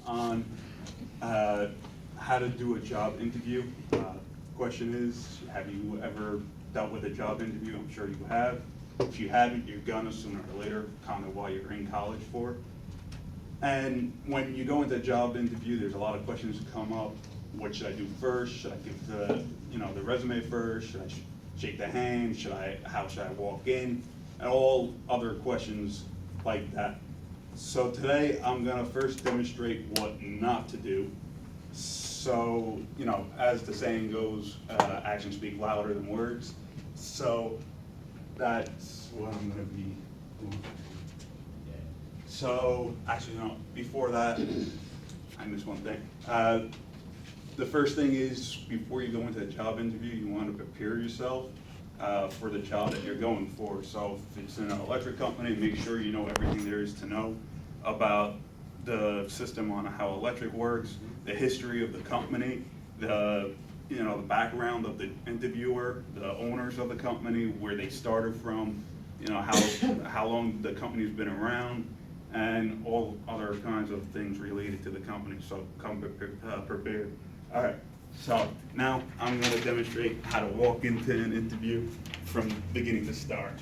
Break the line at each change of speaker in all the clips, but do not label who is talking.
on how to do a job interview. Question is, have you ever dealt with a job interview? I'm sure you have. If you haven't, you're gonna sooner or later, kind of while you're in college for. And when you go into a job interview, there's a lot of questions that come up. What should I do first? Should I give the resume first? Should I shake the hand? How should I walk in? And all other questions like that. So today, I'm gonna first demonstrate what not to do. So, as the saying goes, actions speak louder than words. So that's what I'm gonna be doing. So, actually, no, before that, I missed one thing. The first thing is, before you go into a job interview, you want to prepare yourself for the job that you're going for. So if it's in an electric company, make sure you know everything there is to know about the system on how electric works, the history of the company, the background of the interviewer, the owners of the company, where they started from, how long the company's been around, and all other kinds of things related to the company. So come prepared. All right. So now I'm going to demonstrate how to walk into an interview from beginning to start,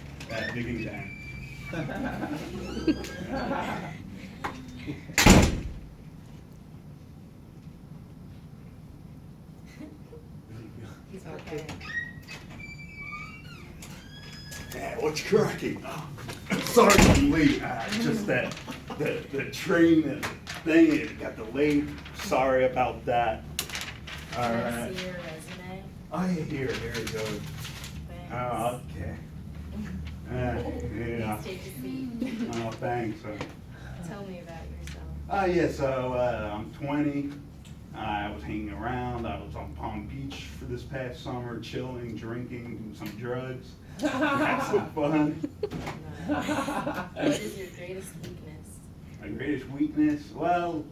beginning to end.
He's okay.
Yeah, what's cracking? Oh, sorry I'm late. Just that the train and thing, it got delayed. Sorry about that. All
Can I
right.
see your resume?
Oh, yeah, here it goes.
Thanks.
Oh, okay. Yeah.
Please take a seat.
Oh, thanks.
Tell me about yourself.
Yeah, so I'm 20. I was hanging around. I was on Palm Beach for this past summer, chilling, drinking, doing some drugs. Had some fun.
What is your greatest weakness?
My greatest weakness? Well,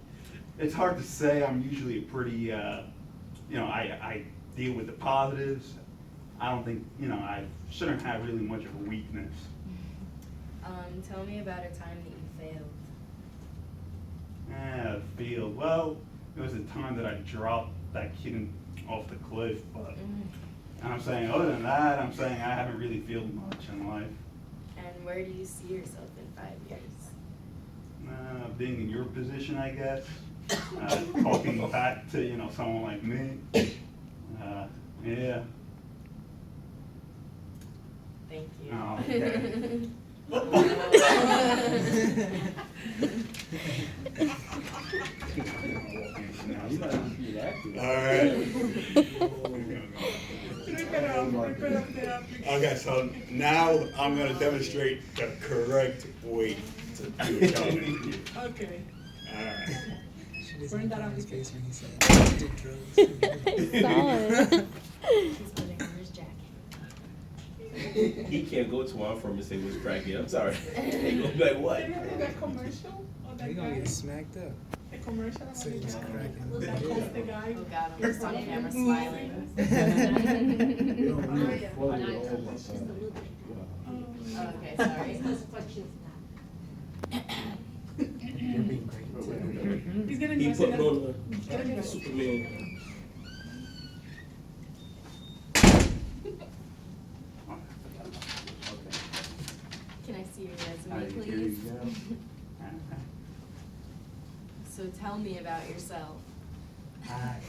it's hard to say. I'm usually a pretty, I deal with the positives. I don't think, I shouldn't have really much of a weakness.
Tell me about a time that you failed.
Field. Well, it was the time that I dropped that kid off the cliff, but I'm saying, other than that, I'm saying I haven't really failed much in life.
And where do you see yourself in 5 years?
Being in your position, I guess. Talking back to, someone like me. Yeah.
Thank you.
Oh, okay. All right. Okay, so now I'm gonna demonstrate the correct way to do a job interview.
Okay.
All right.
She doesn't
Burn that
have
up.
his face when he said I did drugs.
I saw it.
He's putting on his jacket.
He can't go to our firm and say what's cracking. I'm sorry. He gonna be like, what?
Remember that commercial? Of that
He gonna
guy?
get smacked up.
The commercial of
So he was
that
cracking.
the guy.
Oh God, I'm just on camera smiling. Oh, okay, sorry.
You're being great.
He's gonna
He
mess
put
it
on
up.
the Superman.
Can I see your
All
resume,
right, here you
please?
go.
So tell me about yourself.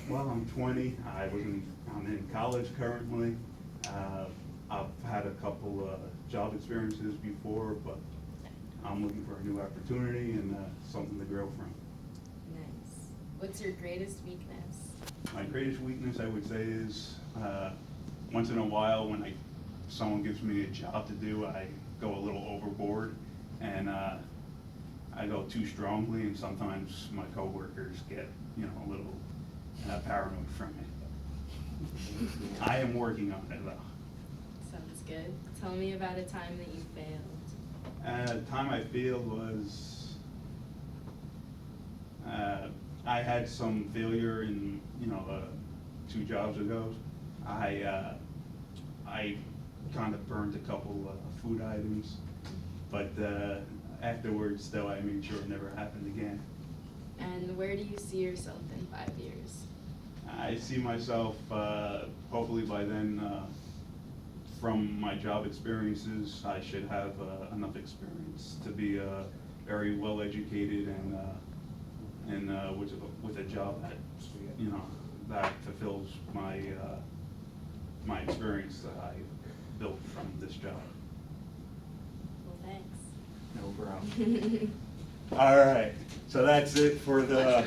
Well, I'm 20. I'm in college currently. I've had a couple job experiences before, but I'm looking for a new opportunity and something to grow from.
Nice. What's your greatest weakness?
My greatest weakness, I would say, is once in a while when someone gives me a job to do, I go a little overboard and I go too strongly, and sometimes my coworkers get a little paranoid from me. I am working on it though.
Sounds good. Tell me about a time that you failed.
The time I failed was I had some failure in 2 jobs ago. I kind of burned a couple food items, but afterwards, though, I made sure it never happened again.
And where do you see yourself in 5 years?
I see myself, hopefully by then, from my job experiences, I should have enough experience to be very well educated and with a job that, you know, that fulfills my my experience that I built from this job.
Well, thanks.
No problem. All right, so that's it for the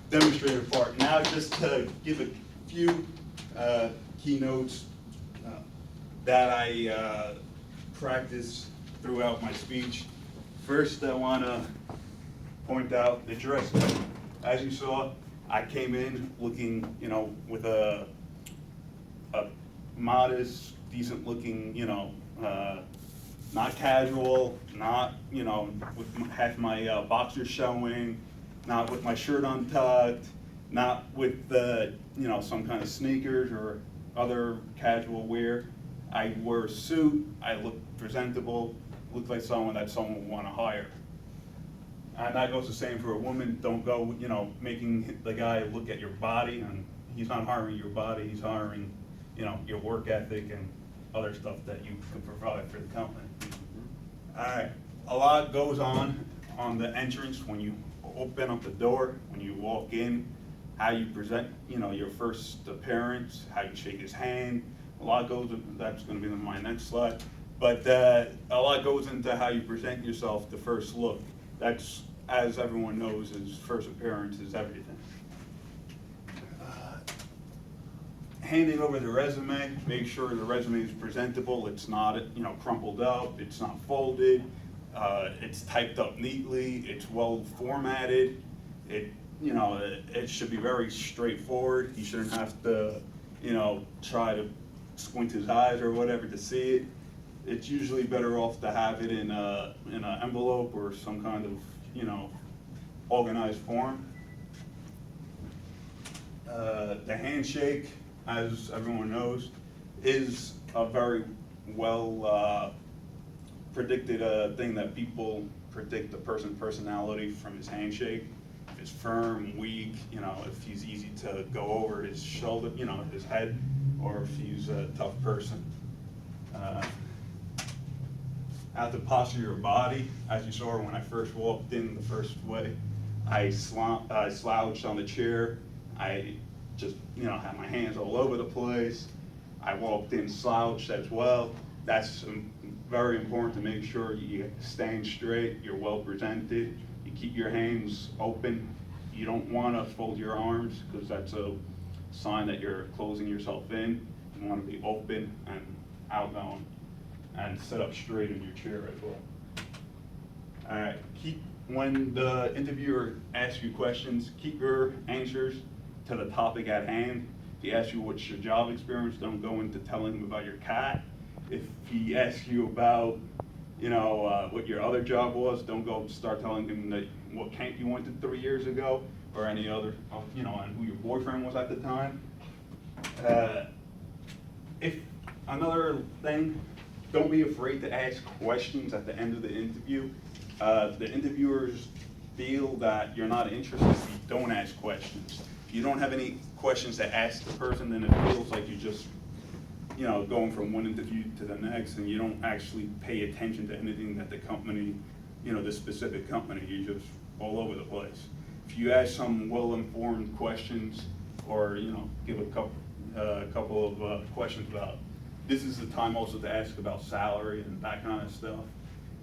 demonstrator part. Now, just to give a few keynotes that I practice throughout my speech. First, I want to point out the dress code. As you saw, I came in looking, you know, with a modest, decent-looking, you know, not casual, not, you know, with half my boxers showing, not with my shirt untucked, not with you know, some kind of sneakers or other casual wear. I wore a suit, I looked presentable, looked like someone that someone would want to hire. And that goes the same for a woman. Don't go, you know, making the guy look at your body, and he's not hiring your body, he's hiring, you know, your work ethic and other stuff that you can provide for the company. All right, a lot goes on the entrance when you open up the door, when you walk in, how you present, you know, your first appearance, how you shake his hand. A lot goes, that's gonna be my next slide. But a lot goes into how you present yourself the first look. That's, as everyone knows, is first appearance is everything. Handing over the resume, make sure the resume is presentable. It's not, you know, crumpled up, it's not folded, it's typed up neatly, it's well formatted. It, you know, it should be very straightforward. He shouldn't have to, you know, try to squint his eyes or whatever to see it. It's usually better off to have it in an envelope or some kind of, you know, organized form. The handshake, as everyone knows, is a very well predicted thing that people predict the person's personality from his handshake. If it's firm, weak, you know, if he's easy to go over his shoulder, you know, his head, or if he's a tough person. At the posture of your body, as you saw when I first walked in the first way, I slouched on the chair. I just, you know, had my hands all over the place. I walked in slouched as well. That's very important to make sure you stand straight, you're well presented, you keep your hands open. You don't want to fold your arms because that's a sign that you're closing yourself in. You want to be open and outgoing and sit up straight in your chair as well. All right, when the interviewer asks you questions, keep your answers to the topic at hand. If he asks you what's your job experience, don't go into telling him about your cat. If he asks you about, you know, what your other job was, don't go start telling him that what camp you went to 3 years ago or any other, you know, and who your boyfriend was at the time. If another thing, don't be afraid to ask questions at the end of the interview. The interviewers feel that you're not interested if you don't ask questions. If you don't have any questions to ask the person, then it feels like you're just, you know, going from one interview to the next, and you don't actually pay attention to anything that the company, you know, the specific company, you're just all over the place. If you ask some well-informed questions, or, you know, give a couple of questions about, this is the time also to ask about salary and that kind of stuff,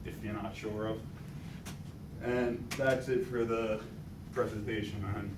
if you're not sure of. And that's it for the presentation, man.